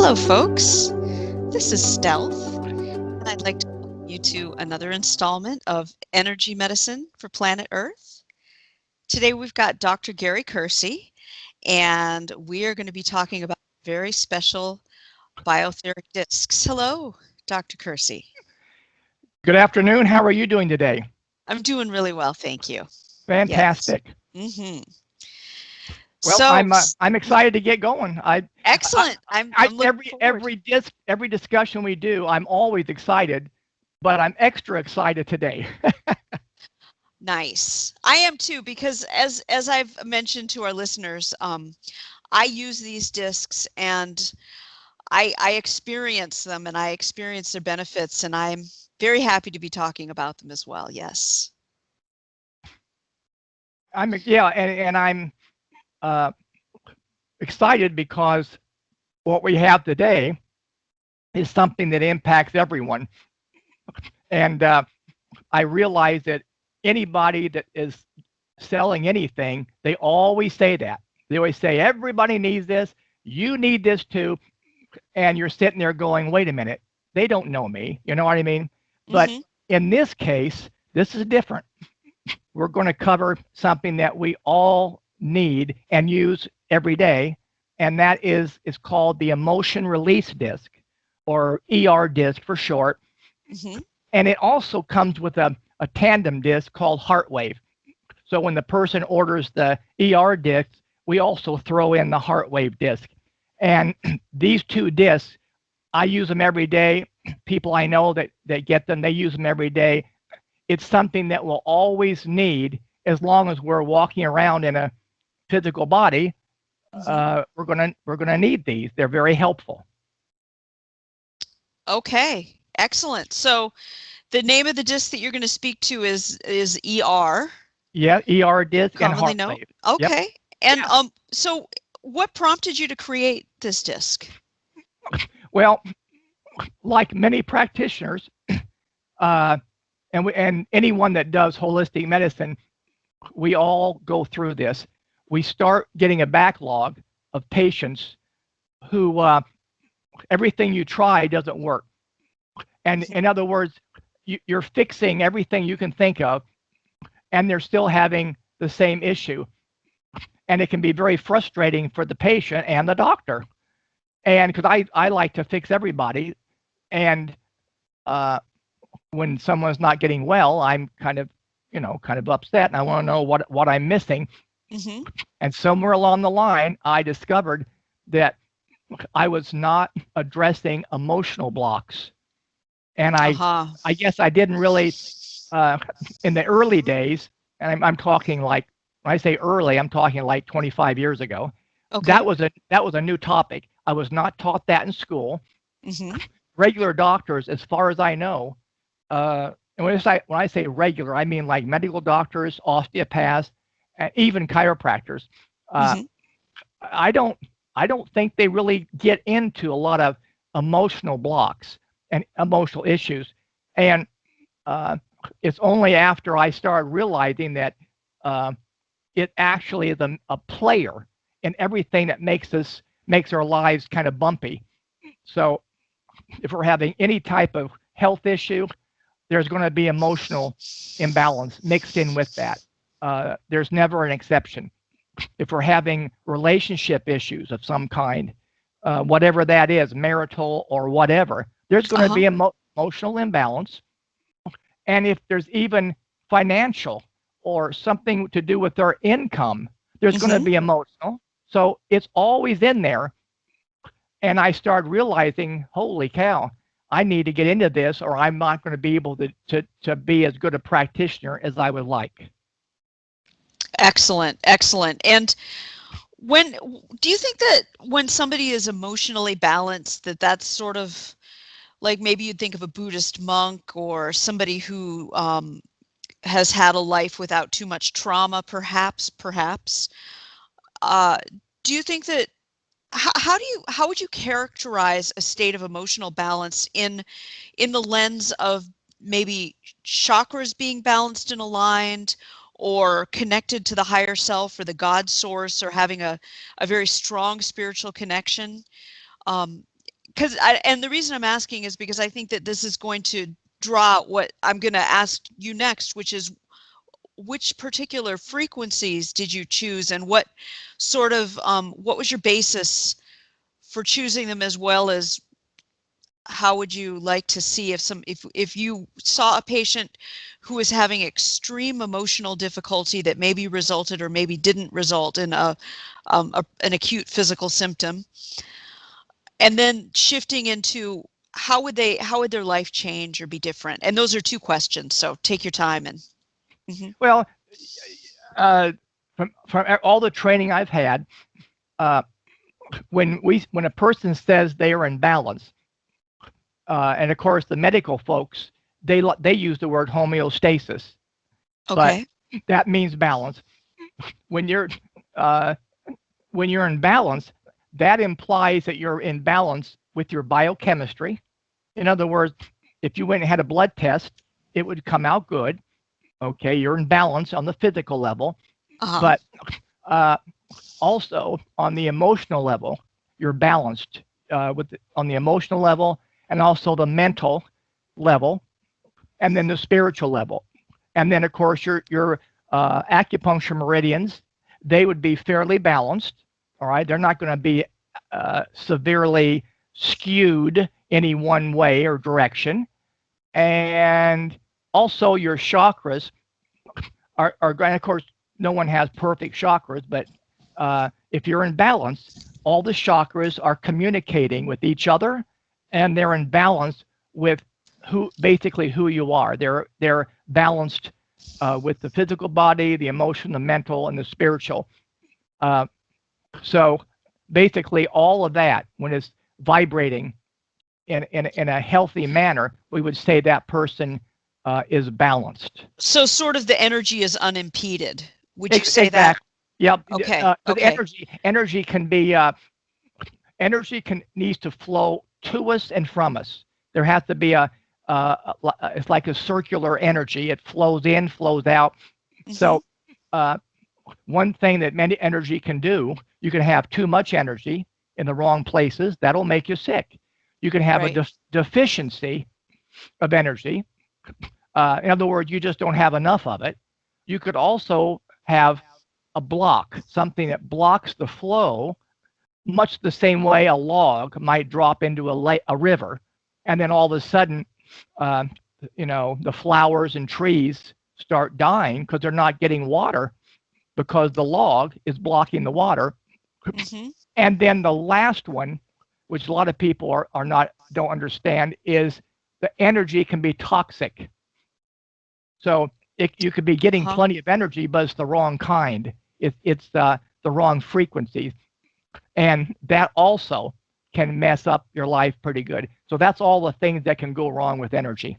Hello, folks. This is Stealth, and I'd like to welcome you to another installment of Energy Medicine for Planet Earth. Today we've got Dr. Gary Kersey, and we are going to be talking about very special biotheric discs. Hello, Dr. Kersey. Good afternoon. How are you doing today? I'm doing really well, thank you. Fantastic. Yes. Mm-hmm. Well, So, I'm excited to get going. excellent. I'm looking forward. Every discussion we do, I'm always excited, but I'm extra excited today. Nice. I am too, because as I've mentioned to our listeners, I use these discs and I experience them and I experience their benefits, and I'm very happy to be talking about them as well. Yes. I'm excited because what we have today is something that impacts everyone, and I realize that anybody that is selling anything, they always say that. They always say everybody needs this. You need this too. And you're sitting there going, wait a minute, they don't know me. You know what I mean? But Mm-hmm. in this case, this is different. We're going to cover something that we all need and use every day, and that is called the emotion release disc, or ER disc for short. Mm-hmm. And it also comes with a tandem disc called Hearthwave. So when the person orders the ER disc, we also throw in the Hearthwave disc. And these two discs, I use them every day. People I know that get them, they use them every day. It's something that we'll always need as long as we're walking around in a physical body. Mm-hmm. We're gonna need these. They're very helpful. Okay. Excellent. So the name of the disc that you're going to speak to is ER, Yeah, ER disc and commonly known. Hearthwave. Yep. Okay. And Yeah. so what prompted you to create this disc? Well, like many practitioners, uh, and anyone that does holistic medicine, we all go through this. We start getting a backlog of patients who everything you try doesn't work. And Mm-hmm. in other words, you're fixing everything you can think of, and they're still having the same issue. And it can be very frustrating for the patient and the doctor. And because I like to fix everybody, and uh, when someone's not getting well, I'm kind of upset, and I want to know what I'm missing. Mm-hmm. And somewhere along the line, I discovered that I was not addressing emotional blocks, and Uh-huh. I guess I didn't really uh, in the early days, and I'm talking like when I say early, I'm talking like 25 years ago. Okay. That was a new topic. I was not taught that in school. Mm-hmm. Regular doctors, as far as I know, and when I say regular, I mean like medical doctors, osteopaths, and even chiropractors. Uh, Mm-hmm. I don't I don't think they really get into a lot of emotional blocks and emotional issues. And uh, it's only after I started realizing that uh, it actually is a player in everything that makes our lives kind of bumpy. So if we're having any type of health issue, there's going to be emotional imbalance mixed in with that. There's never an exception. If we're having relationship issues of some kind, whatever that is, marital or whatever, there's going to Uh-huh. be emotional imbalance. And if there's even financial or something to do with their income, there's going to Mm-hmm. be emotional. So it's always in there. And I started realizing, holy cow, I need to get into this, or I'm not going to be able to be as good a practitioner as I would like. Excellent. Excellent. And when do you think that when somebody is emotionally balanced, that that's sort of like maybe you'd think of a Buddhist monk or somebody who has had a life without too much trauma, perhaps. Uh, do you think that how would you characterize a state of emotional balance in the lens of maybe chakras being balanced and aligned, or connected to the higher self or the God source, or having a very strong spiritual connection? Um, and the reason I'm asking is because I think that this is going to draw what I'm going to ask you next, which is which particular frequencies did you choose, and what sort of what was your basis for choosing them, as well as how would you like to see if you saw a patient who was having extreme emotional difficulty that maybe resulted or maybe didn't result in an acute physical symptom, and then shifting into how would their life change or be different? And those are two questions, so take your time. And mhm. Well, uh, from all the training I've had, uh, when a person says they are in balance, and of course the medical folks they use the word homeostasis, but Okay. that means balance. When you're uh, when you're in balance, that implies that you're in balance with your biochemistry. In other words, if you went and had a blood test, it would come out good. Okay, you're in balance on the physical level, Uh-huh. but uh, also on the emotional level, you're balanced on the emotional level and also the mental level, and then the spiritual level, and then of course your acupuncture meridians, they would be fairly balanced. All right, they're not going to be severely skewed any one way or direction, and also your chakras are of course, no one has perfect chakras, but if you're in balance, all the chakras are communicating with each other, and they're in balance with who you are. They're balanced with the physical body, the emotion, the mental, and the spiritual. Uh, so basically, all of that, when it's vibrating in a healthy manner, we would say that person is balanced. So sort of the energy is unimpeded. Would you say that? Exactly. Yep. Okay. Because Okay. energy can be energy can needs to flow to us and from us. There has to be it's like a circular energy. It flows in, flows out. Hmm. So uh, one thing that many energy can do, you can have too much energy in the wrong places. That'll make you sick. You can have a Right. deficiency of energy. In other words, you just don't have enough of it. You could also have a block, something that blocks the flow, much the same way a log might drop into a river, and then all of a sudden, uh, the flowers and trees start dying because they're not getting water because the log is blocking the water. Hmm. And then the last one, which a lot of people are not don't understand, is the energy can be toxic. So you could be getting Uh-huh. plenty of energy, but it's the wrong kind. It's the wrong frequencies, and that also can mess up your life pretty good. So that's all the things that can go wrong with energy.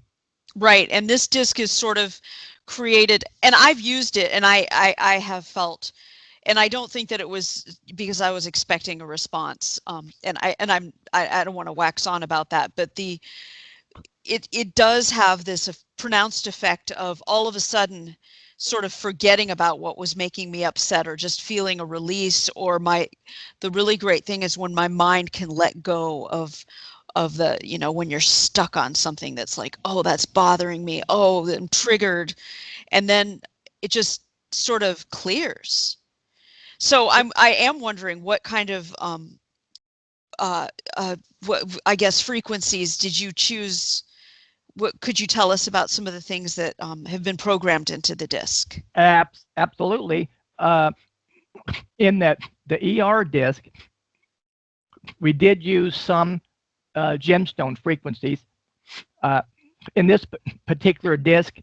Right. And this disc is sort of created, and I've used it, and I have felt, and I don't think that it was because I was expecting a response. I don't want to wax on about that, but it does have this pronounced effect of all of a sudden sort of forgetting about what was making me upset, or just feeling a release, or the really great thing is when my mind can let go of the, when you're stuck on something that's like, oh, that's bothering me, oh, I'm triggered, and then it just sort of clears. So I am wondering what kind of uh what, I guess, frequencies did you choose? What could you tell us about some of the things that have been programmed into the disc? Absolutely. Uh, in the ER disc, we did use some gemstone frequencies. Uh, in this particular disc,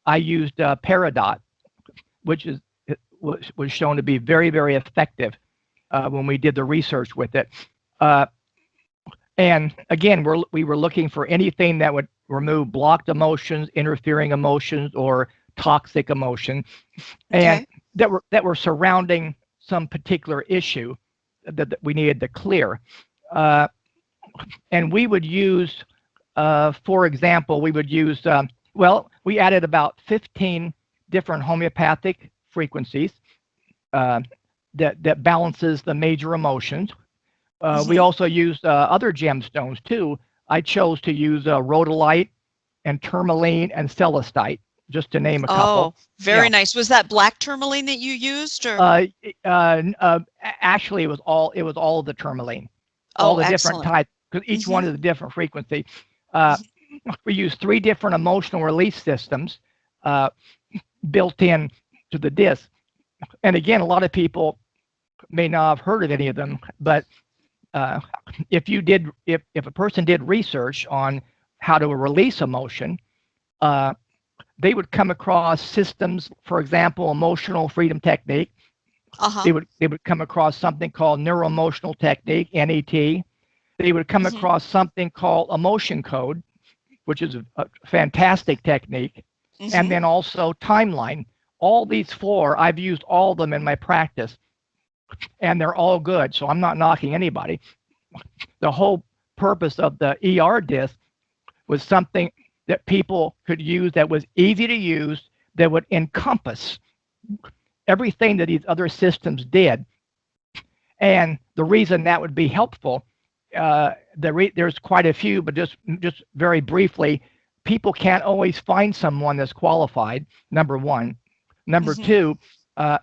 I used Peridot, which was shown to be very, very effective when we did the research with it. Uh, and again, we were looking for anything that would remove blocked emotions, interfering emotions, or toxic emotion, and Okay. that were surrounding some particular issue that we needed to clear. Uh, and we would use, for example, we would use, we added about 15 different homeopathic frequencies uh, that balances the major emotions. We Mhm. also used other gemstones too. I chose to use rhodolite and tourmaline and celestite, just to name a couple. Oh, You very know, nice. Was that black tourmaline that you used or? uh, actually, it was all of the tourmaline, all Oh, the different excellent. types, because each Mhm. one is a different frequency. Uh, Mhm. we use three different emotional release systems uh, built in to the disc. And again, a lot of people may not have heard of any of them, but uh, if a person did research on how to release emotion, uh, they would come across systems, for example, emotional freedom technique. Uh-huh. They would come across something called neuroemotional technique, NET. They would come Mhm. across something called emotion code, which is a fantastic technique, and Mhm. then also timeline. All these four, I've used all of them in my practice, and they're all good. So I'm not knocking anybody. The whole purpose of the ER disc was something that people could use that was easy to use, that would encompass everything that these other systems did. And the reason that would be helpful, there's quite a few, but just very briefly, people can't always find someone that's qualified. Number one. Number Mhm. two, uh,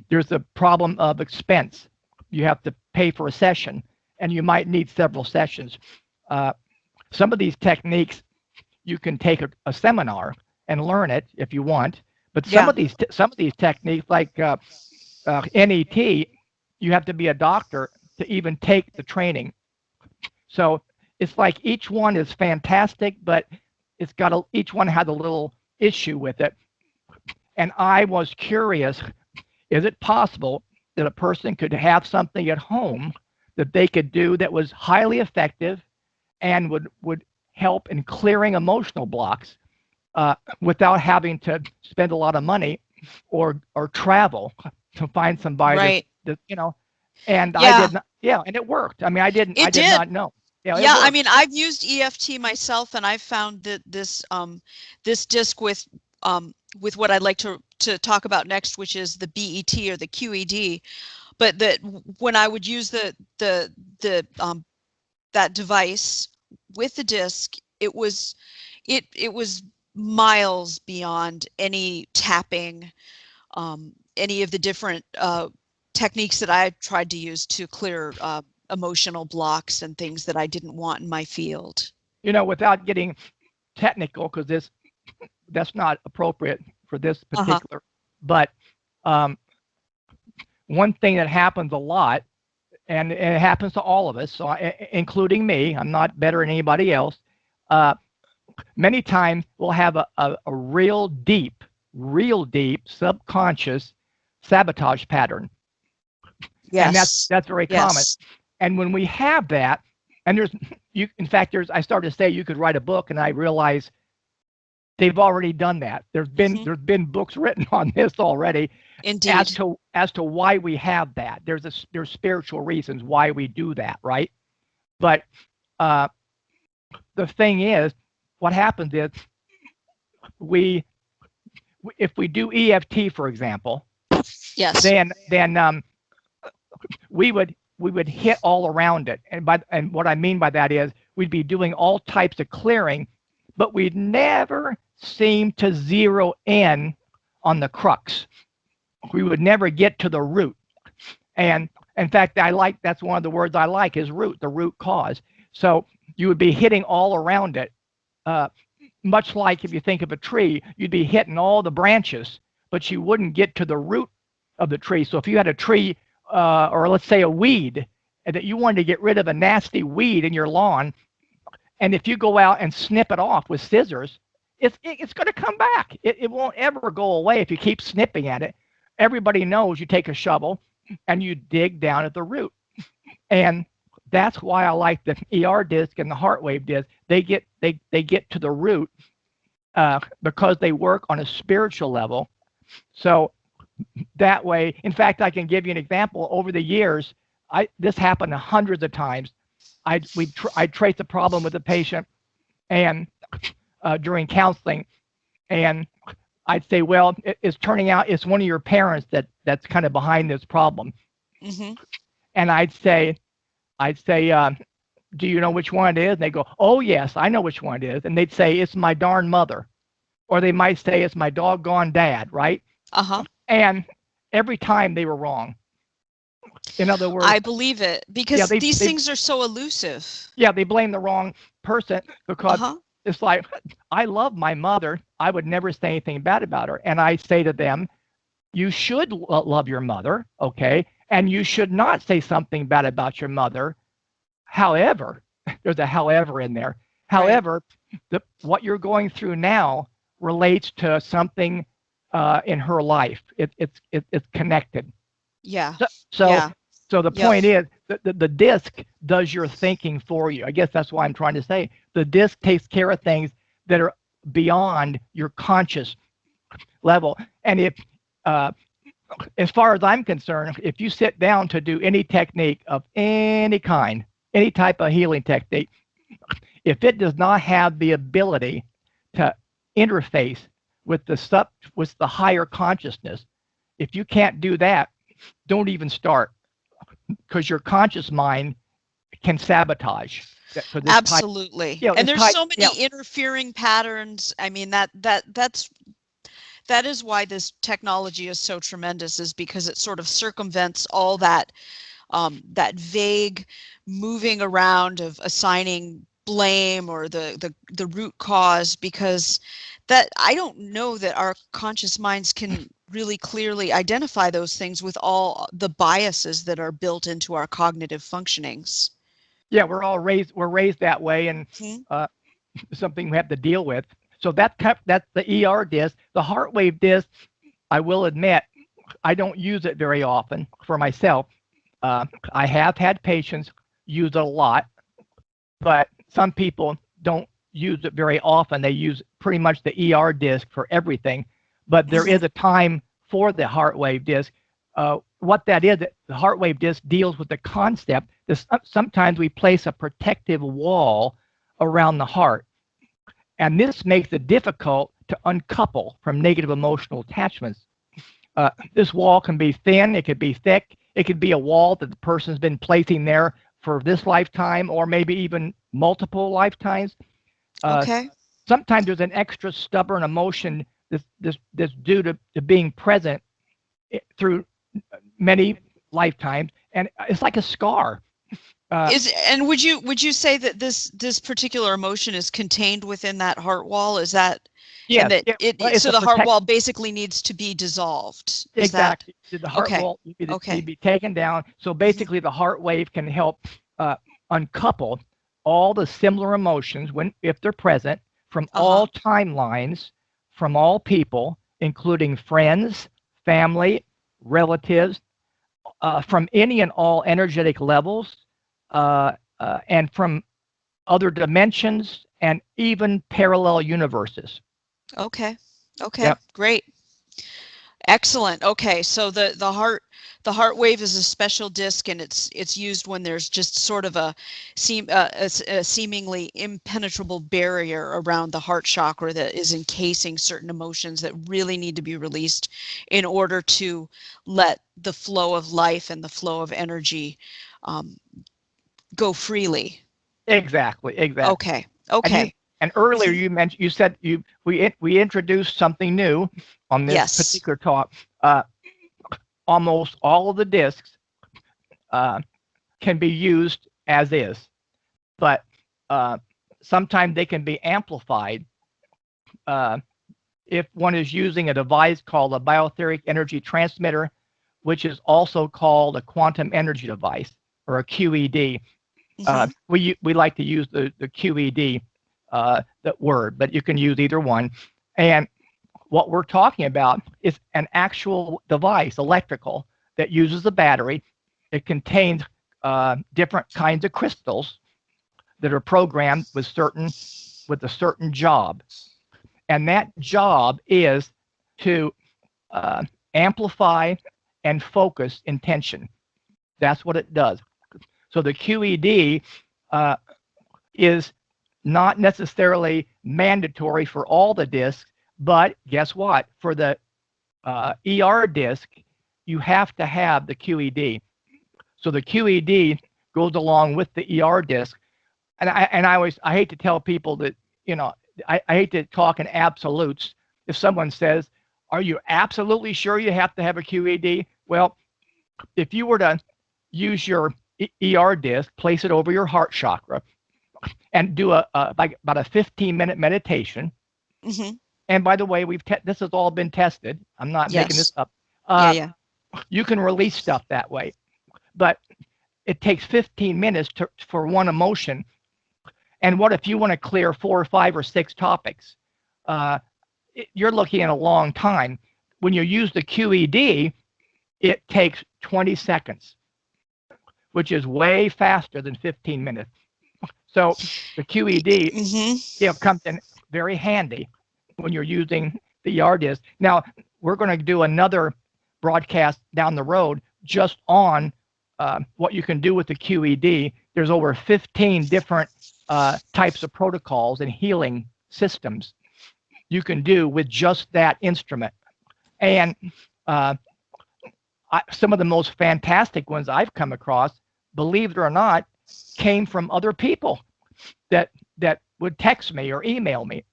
there's the problem of expense. You have to pay for a session, and you might need several sessions. Uh, some of these techniques you can take a seminar and learn it if you want, but Yeah. some of these techniques, like NET, you have to be a doctor to even take the training. So it's like each one is fantastic, but each one has a little issue with it. And I was curious, is it possible that a person could have something at home that they could do that was highly effective and would help in clearing emotional blocks without having to spend a lot of money or travel to find somebody Right. that and I Yeah. did not, yeah, and it worked. I mean, I It did did. not know. Yeah, it Yeah, I mean, worked. I've used EFT myself, and I've found that this disc with what I'd like to talk about next, which is the BET or the QED, but that when I would use the that device with the disc, it was miles beyond any tapping, any of the different techniques that I tried to use to clear emotional blocks and things that I didn't want in my field. Without getting technical, because that's not appropriate for this Uh-huh. particular. But um, one thing that happens a lot, and it happens to all of us, so including me, I'm not better than anybody else. Uh, Many times we'll have a real deep subconscious sabotage pattern, and Yes. that's very common. Yes. And when we have that, and in fact, I started to say you could write a book, and I realized they've already done that. Hmm. There's been books written on this already, Indeed. as to why we have that. There's spiritual reasons why we do that, right? But uh, the thing is, what happens is we if we do EFT, for example, Yes. then we would hit all around it, and what I mean by that is we'd be doing all types of clearing, but we'd never seem to zero in on the crux. We would never get to the root. And in fact, that's one of the words I like is root, the root cause. So you would be hitting all around it, uh, much like if you think of a tree, you'd be hitting all the branches, but you wouldn't get to the root of the tree. So if you had a tree, or let's say a weed, and that you wanted to get rid of a nasty weed in your lawn, and if you go out and snip it off with scissors, it's going to come back. It won't ever go away if you keep snipping at it. Everybody knows you take a shovel and you dig down at the root. And that's why I like the ER disc and the Hearthwave disc. They get to the root because they work on a spiritual level. So that way, in fact, I can give you an example. Over the years, this happened hundreds of times. I trace the problem with the patient, and during counseling, and I'd say, well, it's turning out it's one of your parents that's kind of behind this problem. Hmm. And I'd say, I'd say, do you know which one it is? And they go, oh, yes, I know which one it is. And they'd say, it's my darn mother. Or they might say, it's my doggone dad, right? Uh-huh. And every time they were wrong. In other words, I believe it yeah, because these things are so elusive. they blame the wrong person because Uh-huh. it's like, I love my mother. I would never say anything bad about her. And I say to them, you should love your mother, okay? And you should not say something bad about your mother. However, there's a however in there. Right. However, what you're going through now relates to something in her life. It's connected. Yeah. So, so, Yeah. so the Yep. point is that the disc does your thinking for you. I guess that's why I'm trying to say the disc takes care of things that are beyond your conscious level. And if, uh, as far as I'm concerned, if you sit down to do any technique of any kind, any type of healing technique, if it does not have the ability to interface with the higher consciousness, if you can't do that, don't even start because your conscious mind can sabotage. Because it's tied, Absolutely. And it's there's tied. so Yeah, many interfering patterns. I mean, that is why this technology is so tremendous, is because it sort of circumvents all that that vague moving around of assigning blame or the root cause, because that I don't know that our conscious minds can really clearly identify those things with all the biases that are built into our cognitive functionings. yeah, we're raised that way, and Hmm. uh, something we have to deal with. So that's the ER disc. The Heartwave disc, I will admit, I don't use it very often for myself. I have had patients use it a lot, but some people don't use it very often. They use pretty much the ER disc for everything. But there Hmm. is a time for the Heartwave disc. What that is, the Heartwave disc deals with the concept that sometimes we place a protective wall around the heart. And this makes it difficult to uncouple from negative emotional attachments. This wall can be thin, it could be thick, it could be a wall that the person's been placing there for this lifetime or maybe even multiple lifetimes. Uh, Okay. Sometimes there's an extra stubborn emotion that's due to being present through many lifetimes, and it's like a scar. Uh, And would you say that this particular emotion is contained within that heart wall? Is that, and yes, that yeah, well, it it's so a the heart protect. wall basically needs to be dissolved? Is that Exactly. The heart okay? wall need to Okay. be taken down. So Hmm. basically, the heart wave can help uncouple all the similar emotions when if they're present from Uh-huh. all timelines, from all people, including friends, family, relatives, from any and all energetic levels, and from other dimensions and even parallel universes. Okay. Okay. Yep. Great. Excellent. Okay, so the heart wave is a special disc, and it's used when there's just sort of a seemingly impenetrable barrier around the heart chakra that is encasing certain emotions that really need to be released in order to let the flow of life and the flow of energy um, go freely. Exactly. Exactly. Okay. And you Okay. and earlier Mhm. you said we introduced something new on this Yes. particular talk. Uh, Almost all of the discs uh, can be used as is, but uh, sometimes they can be amplified uh, if one is using a device called a biotheric energy transmitter, which is also called a quantum energy device or a QED. Hmm. We like to use the QED that word, but you can use either one. And what we're talking about is an actual device, electrical, that uses a battery. It contains different kinds of crystals that are programmed with a certain job, and that job is to uh, amplify and focus intention. That's what it does. So the QED uh, is not necessarily mandatory for all the discs, but guess what? For the ER disc, you have to have the QED. So the QED goes along with the ER disc. And I hate to tell people that, you know, I hate to talk in absolutes. If someone says, "Are you absolutely sure you have to have a QED?" Well, if you were to use your ER disc, place it over your heart chakra, and do like about a 15-minute meditation. Mhm. And by the way, this has all been tested. I'm not making this Yes. up. Yeah, Uh, yeah. you can release stuff that way, but it takes 15 minutes for one emotion. And what if you want to clear 4 or 5 or 6 topics? Uh, you're looking at a long time. When you use the QED, it takes 20 seconds, which is way faster than 15 minutes. So the QED, Mhm. comes in very handy when you're using the yard disc. Now, we're going to do another broadcast down the road just on what you can do with the QED. There's over 15 different types of protocols and healing systems you can do with just that instrument. And uh, some of the most fantastic ones I've come across, believe it or not, came from other people that would text me or email me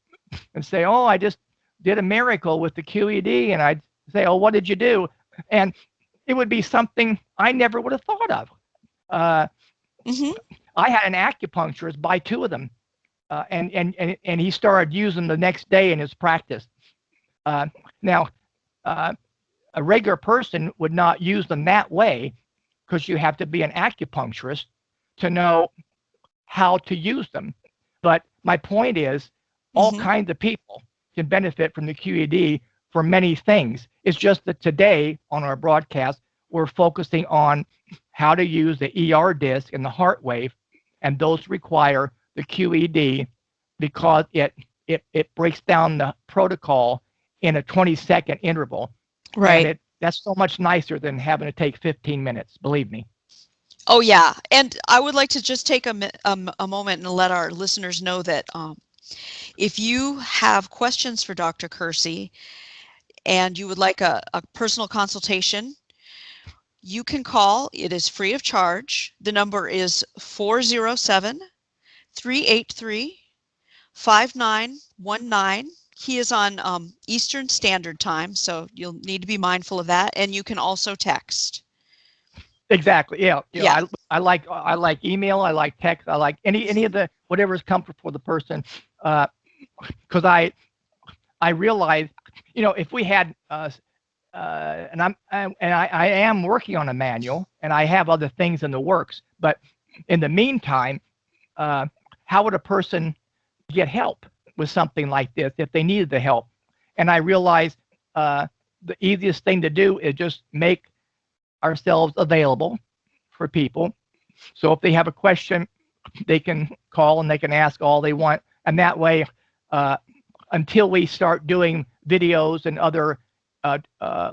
and say, "Oh, I just did a miracle with the QED," and I'd say, "Oh, what did you do?" And it would be something I never would have thought of. Uh, Mhm. I had an acupuncturist buy 2 of them, and he started using them the next day in his practice. Uh, now, uh, a regular person would not use them that way because you have to be an acupuncturist to know how to use them. But my point is, all Mhm. kinds of people can benefit from the QED for many things. It's just that today on our broadcast, we're focusing on how to use the ER disc and the Hearthwave, and those require the QED because it breaks down the protocol in a 20-second interval, and Right. that's so much nicer than having to take 15 minutes. Believe me. Oh, yeah, and I would like to just take a moment and let our listeners know that, if you have questions for Dr. Kersey and you would like a personal consultation, you can call. It is free of charge. The number is 407-383-5919. He is on Eastern Standard Time, so you'll need to be mindful of that. And you can also text. Exactly. Yeah. Yeah. I like email. I like text. I like any of Mhm. the whatever is comfortable for the person. Because I realize, if we had and I am working on a manual and I have other things in the works. But in the meantime, uh, how would a person get help with something like this if they needed the help? And I realized uh, the easiest thing to do is just make ourselves available for people. So if they have a question, they can call and they can ask all they want. And that way, uh, until we start doing videos and other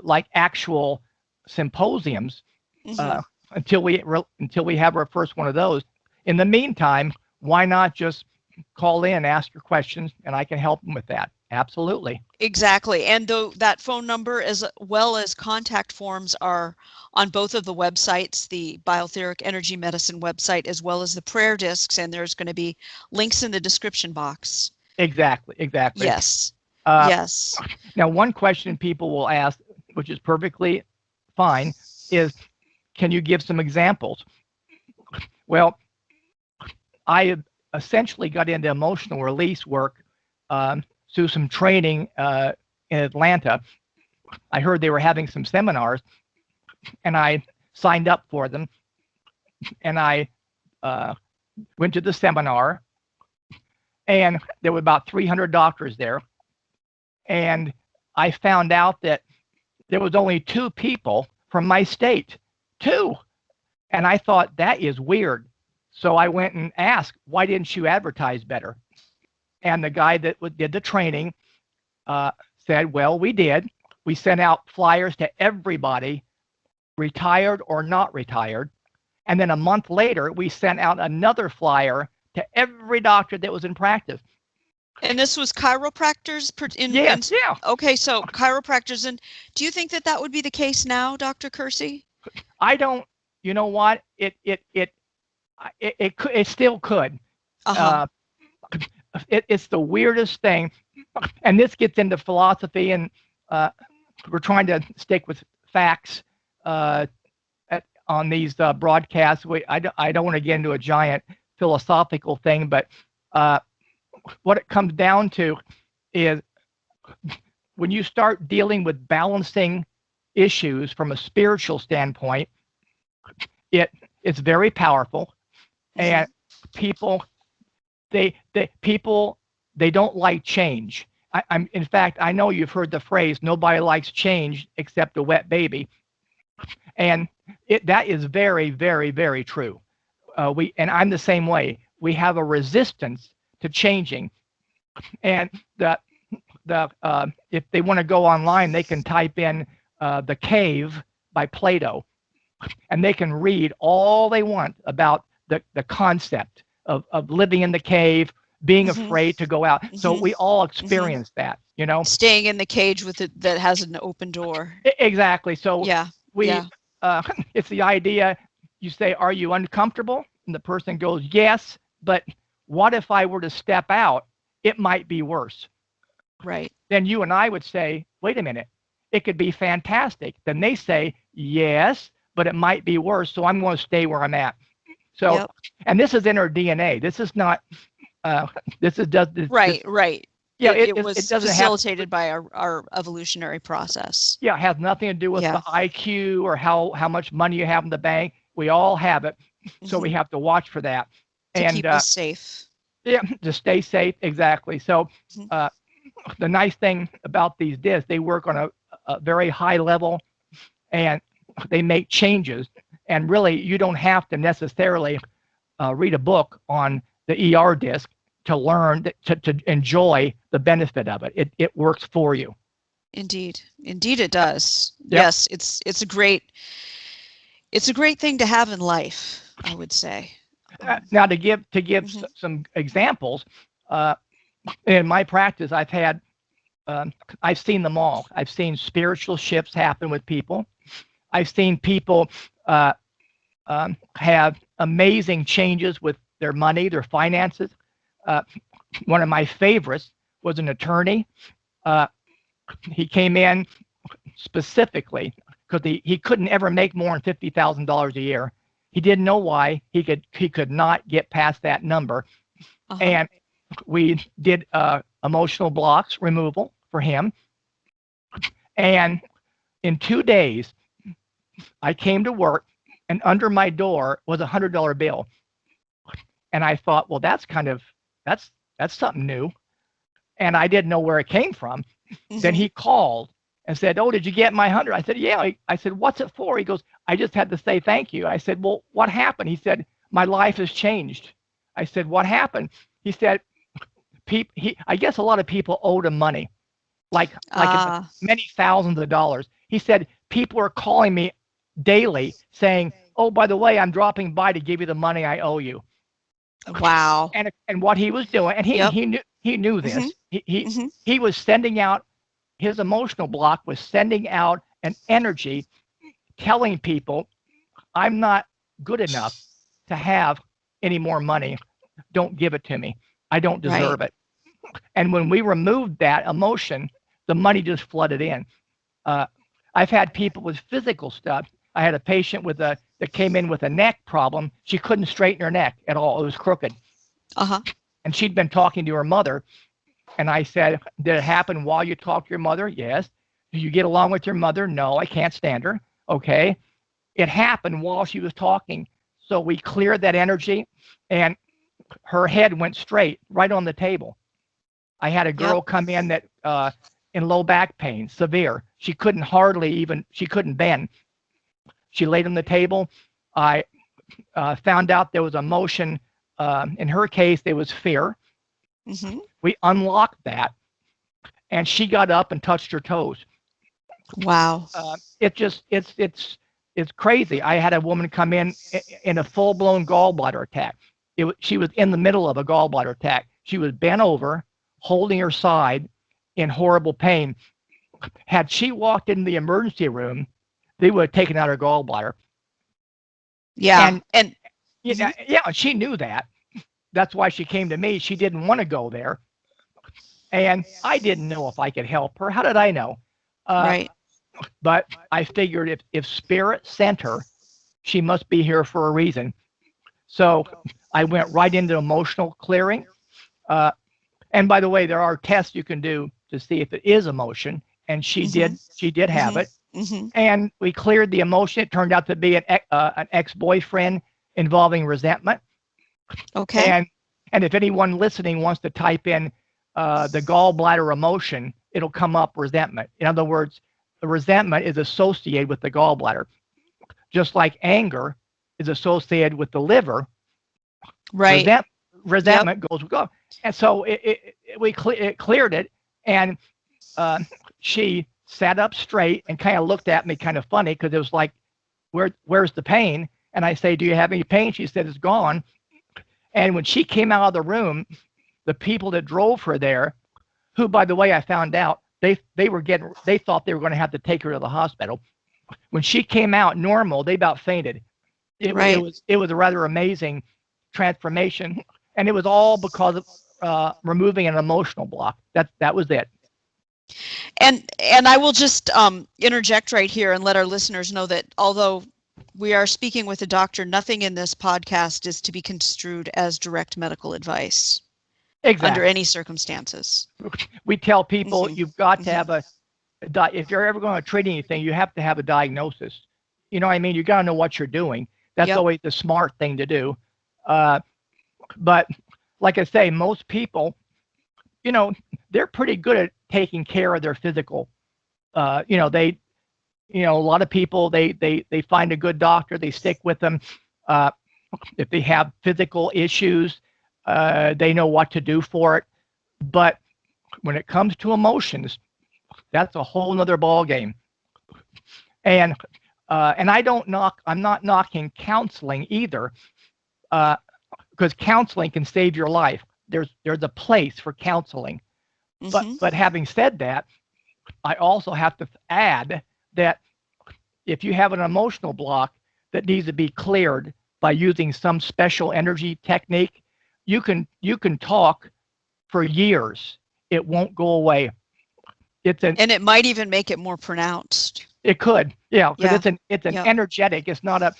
like actual symposiums, Mhm. uh, until we have our first one of those. In the meantime, why not just call in, ask your questions, and I can help them with that. Absolutely. Exactly. And though that phone number as well as contact forms are on both of the websites, the Biotheric Energy Medicine website, as well as the prayer discs, and there's going to be links in the description box. Exactly. Exactly. Yes. Uh, Yes. Now, one question people will ask, which is perfectly fine, is can you give some examples? Well, I essentially got into emotional release work through some training in Atlanta. I heard they were having some seminars, and I signed up for them. And I uh, went to the seminar, and there were about 300 doctors there. And I found out that there was only 2 people from my state, 2. And I thought that is weird. So I went and asked, why didn't you advertise better? And the guy that did the training uh, said, well, we did. We sent out flyers to everybody, retired or not retired. And then a month later, we sent out another flyer to every doctor that was in practice. And this was chiropractors Yes, yeah. okay, so chiropractors. And do you think that that would be the case now, Dr. Kersey? I don't. You know what? It it still could. Uh-huh. Uh, it's the weirdest thing, and this gets into philosophy, and uh, we're trying to stick with facts uh, on these broadcasts. I don't want to get into a giant philosophical thing, but uh, what it comes down to is when you start dealing with balancing issues from a spiritual standpoint, it it's very powerful, and Mhm. people people they don't like change. I'm in fact I know you've heard the phrase nobody likes change except a wet baby, and that is very very very true. We and I'm the same way. We have a resistance to changing, and if they want to go online, they can type in the Cave by Plato, and they can read all they want about the concept of living in the cave, being Mhm. afraid to go out. So Mhm. we all Mhm. experience that, you know? Staying in the cage with it that has an open door. Exactly. So Yeah. we, Yeah. uh, it's the idea you say, are you uncomfortable? And the person goes, yes, but what if I were to step out? It might be worse. Right. Then you and I would say, wait a minute, it could be fantastic. Then they say, yes, but it might be worse. So I'm going to stay where I'm at. So, Yep. and this is in our DNA. This is not, uh, this is just, Right, right. yeah, It it was doesn't have, facilitated by our evolutionary process. yeah, it has nothing to do with Yeah. the IQ or how much money you have in the bank. We all have it. So we Mhm. have to watch for that. To And, keep us safe. yeah, to stay safe. Exactly. So, Mhm. uh, the nice thing about these discs, they work on a very high level, and they make changes. And really, you don't have to necessarily read a book on the ER disc to learn to enjoy the benefit of it. It works for you. Indeed. Indeed it does. Yep. Yes, it's a great thing to have in life, I would say. Now to give Mhm. some examples, uh, in my practice, I've seen them all. I've seen spiritual shifts happen with people. I've seen people uh, have amazing changes with their money, their finances. Uh, One of my favorites was an attorney. Uh, he came in specifically because he couldn't ever make more than $50,000 a year. He didn't know why he could not get past that number, Uh-huh. and we did emotional blocks removal for him. And in 2 days, I came to work, and under my door was $100 bill, and I thought, well, that's that's something new, and I didn't know where it came from. Then Mhm. he called and said, "Oh, did you get my 100?" I said, "Yeah." I said, "What's it for?" He goes, "I just had to say thank you." I said, "Well, what happened?" He said, "My life has changed." I said, "What happened?" He said, I guess a lot of people owed him money, like Ah, many thousands of dollars. He said, "People are calling me daily saying, 'Oh, by the way, I'm dropping by to give you the money I owe you.'" wow. And what he was doing, and Yep. he knew Mhm. this. Mhm. He was sending out his emotional block was sending out an energy telling people, I'm not good enough to have any more money. Don't give it to me. I don't Right. deserve it. And when we removed that emotion, the money just flooded in. Uh, I've had people with physical stuff. I had a patient that came in with a neck problem. She couldn't straighten her neck at all. It was crooked. Uh-huh. And she'd been talking to her mother. And I said, did it happen while you talked to your mother? Yes. Do you get along with your mother? No, I can't stand her. Okay. It happened while she was talking. So we cleared that energy, and her head went straight right on the table. I had a Yep. girl come in that in low back pain, severe. She couldn't bend. She laid on the table. I found out there was emotion. In her case, there was fear. Mhm. We unlocked that, and she got up and touched her toes. Wow. It just it's crazy. I had a woman come in a full blown gallbladder attack. She was in the middle of a gallbladder attack. She was bent over, holding her side, in horrible pain. Had she walked in the emergency room, they would have taken out her gallbladder. Yeah. And And Yeah, yeah, and she knew that. That's why she came to me. She didn't want to go there, and I didn't know if I could help her. How did I know? Uh, Right. but I figured if Spirit sent her, she must be here for a reason. So I went right into emotional clearing. Uh, and by the way, there are tests you can do to see if it is emotion, and she Mhm. did. She did have Mhm. it, Mhm. and we cleared the emotion. It turned out to be an ex-boyfriend involving resentment. Okay. And if anyone listening wants to type in the gallbladder emotion, it'll come up resentment. In other words, the resentment is associated with the gallbladder, just like anger is associated with the liver. Right. Resent, Yep. resentment goes with God. And so it cleared it, and uh, she sat up straight and kind of looked at me kind of funny because it was like, where's the pain? And I say, do you have any pain? She said, it's gone. And when she came out of the room, the people that drove her there, who, by the way, I found out they thought they were going to have to take her to the hospital. When she came out normal, they about fainted. Right. It was a rather amazing transformation, and it was all because of removing an emotional block. That was it. And I will just interject right here and let our listeners know that although we are speaking with a doctor, nothing in this podcast is to be construed as direct medical advice under Exactly. any circumstances. We tell people Hmm. you've got to Hmm. have if you're ever going to treat anything, you have to have a diagnosis. You know what I mean? You got to know what you're doing. That's Yep. always the smart thing to do. Uh, but like I say, most people, you know, they're pretty good at taking care of their physical. They, a lot of people, they find a good doctor, they stick with them. Uh, if they have physical issues, they know what to do for it. But when it comes to emotions, that's a whole nother ball game. And I don't knock. I'm not knocking counseling either, because counseling can save your life. There's a place for counseling. Hmm. But having said that, I also have to add that if you have an emotional block that needs to be cleared by using some special energy technique, you can talk for years. It won't go away. It's an And it might even make it more pronounced. It could, yeah, because Yeah. it's an Yep. energetic. It's not a.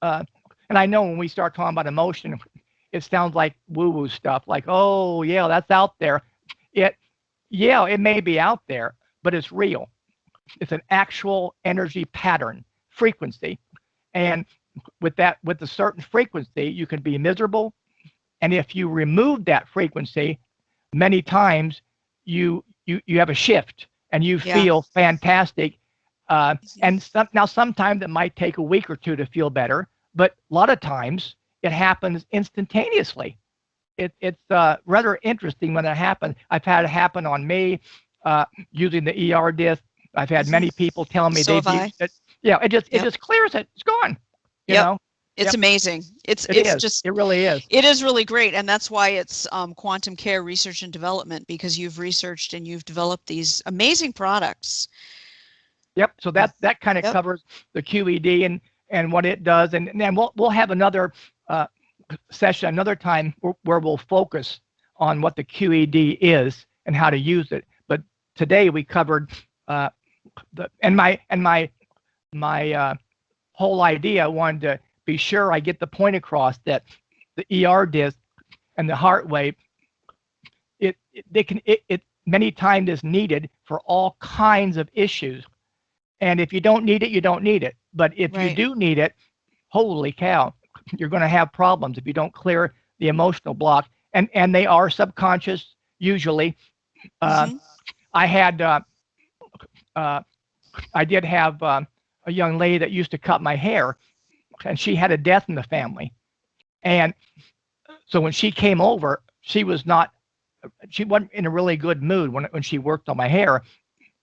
Uh, and I know when we start talking about emotion, it sounds like woo-woo stuff. Like, oh yeah, that's out there. It, yeah, it may be out there, but it's real. It's an actual energy pattern, frequency, and with a certain frequency, you can be miserable. And if you remove that frequency, many times you have a shift and you Yeah. feel fantastic. Hmm. And now sometimes it might take a week or two to feel better, but a lot of times it happens instantaneously. It's rather interesting when it happens. I've had it happen on me uh, using the ER disc. I've had Hmm. many people telling me So have they've I. used it. Yeah, it Yep. just clears it. It's gone. You Yep. know. It's Yep. amazing. It It's is. just It really is. it is really great, and that's why it's quantum care research and development because you've researched and you've developed these amazing products. Yep. So that kind of Yep. covers the QED and what it does, and then we'll have another uh, session another time where we'll focus on what the QED is and how to use it. But today we covered uh, my whole idea. I wanted to be sure I get the point across that the ER disc and the Hearthwave it many times is needed for all kinds of issues. And if you don't need it, you don't need it. But if you Right. do need it, holy cow, you're going to have problems if you don't clear the emotional block. And they are subconscious usually. Uh, Hmm. I had uh, I did have a young lady that used to cut my hair, and she had a death in the family. And so when she came over, she wasn't in a really good mood when she worked on my hair,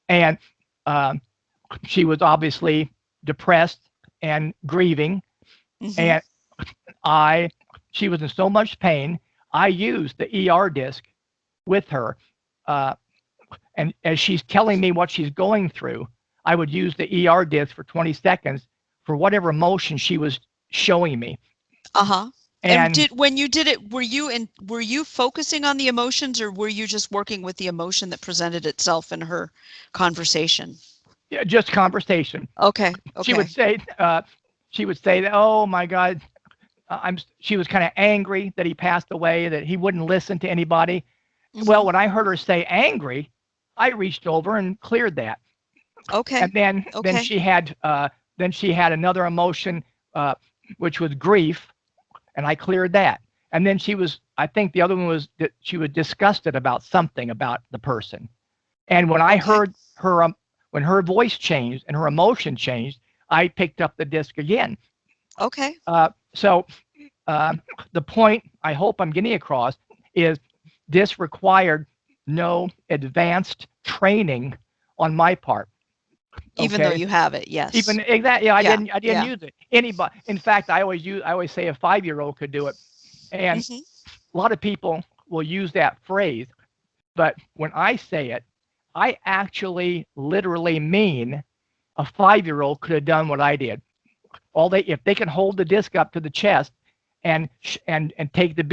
and um, she was obviously depressed and grieving. Hmm. And I she was in so much pain. I used the ER disc with her, uh, and as she's telling me what she's going through, I would use the ER disc for 20 seconds for whatever emotion she was showing me. Uh-huh. And And when you did it, were you focusing on the emotions, or were you just working with the emotion that presented itself in her conversation? yeah, just conversation. Okay, She would okay. say, that, "Oh my God, I'm." She was kind of angry that he passed away, that he wouldn't listen to anybody. Well, Mhm. when I heard her say angry, I reached over and cleared that. And Okay, then okay. she had another emotion, uh, which was grief, and I cleared that. And then I think the other one was that she was disgusted about something about the person. And when I Okay. heard her, when her voice changed and her emotion changed, I picked up the disc again. Okay. So uh, the point I hope I'm getting across is this required no advanced training on my part. Even though Okay, you have it, even yes. exactly, yeah, Yeah, I didn't yeah. use it. Anybody, in fact, I always say a 5-year-old could do it, and Mhm. a lot of people will use that phrase, but when I say it, I actually literally mean a 5-year-old could have done what I did. If they can hold the disc up to the chest and take the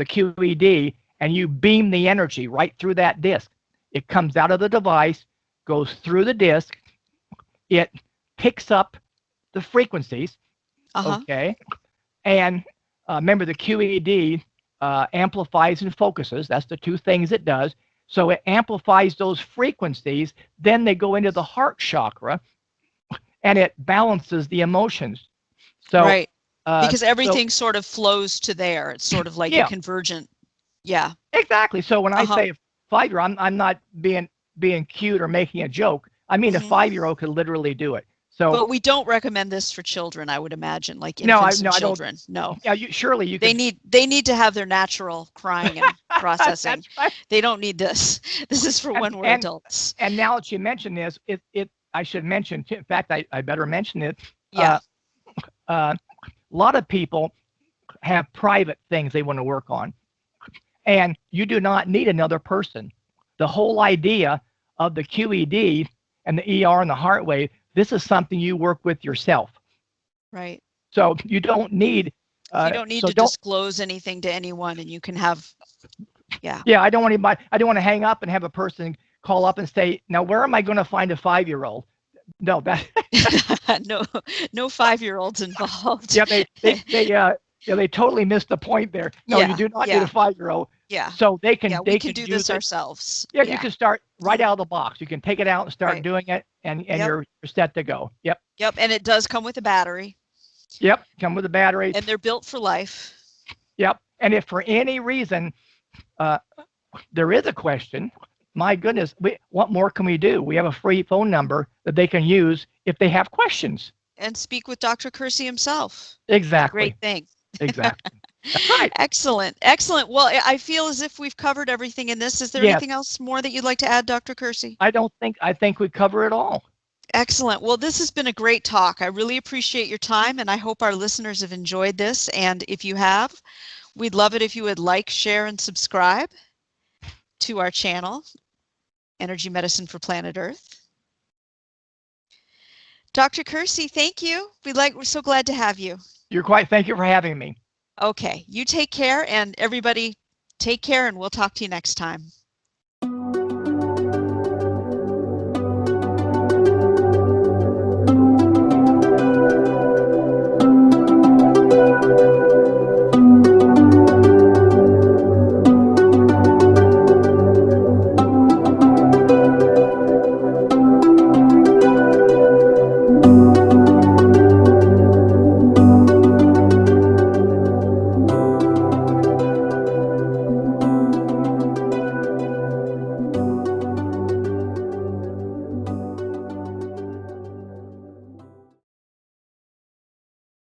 QED and you beam the energy right through that disc, it comes out of the device, goes through the disc, it picks up the frequencies, Uh-huh. okay, and remember the QED amplifies and focuses. That's the two things it does. So it amplifies those frequencies. Then they go into the heart chakra, and it balances the emotions. So, Right. uh, Because so everything sort of flows to there. It's sort of like a yeah, convergent. Yeah. exactly. So when I Uh-huh. say 5-year, I'm not being cute or making a joke. I mean a Mhm. 5-year-old could literally do it. So But we don't recommend this for children, I would imagine, like no, infants and I don't. children. No. Yeah, surely you could. They need to have their natural crying and processing. That's right. They don't need this. This is for And when we're and adults. and now that you mention this, I should mention. In fact, I better mention it. Yeah. Uh, a lot of people have private things they want to work on, and you do not need another person. The whole idea of the QED and the ER and the Heartwave, this is something you work with yourself. Right. So you don't need. You don't need So to don't. disclose anything to anyone, and you can have, yeah. Yeah, I don't want anybody. I don't want to hang up and have a person call up and say, "Now, where am I going to find a 5-year-old?" No, that. No, no 5-year-olds involved. Yeah, they totally missed the point there. No, you Yeah, do not need a yeah, 5-year-old. yeah, So they yeah. can We they can can do use this it. ourselves. Yeah, you Yeah. can start right Mhm. out of the box. You can take it out and start Right. doing it, and Yep. you're set to go. Yep. Yep. And it does come with a battery, Yep. Come with a battery. and they're built for life. Yep. And if for any reason uh, there is a question, my goodness, what more can we do? We have a free phone number that they can use if they have questions. And speak with Dr. Kersey himself. What a great Exactly. thing. Exactly. That's right. Excellent. Excellent. Well, I feel as if we've covered everything in this. Is there Yes. anything else more that you'd like to add, Dr. Kersey? I think we cover it all. Excellent. Well, this has been a great talk. I really appreciate your time, and I hope our listeners have enjoyed this. And if you have, we'd love it if you would like, share, and subscribe to our channel, Energy Medicine for Planet Earth. Dr. Kersey, thank you. We're so glad to have you. Thank you for having me. Okay, you take care, and everybody take care, and we'll talk to you next time.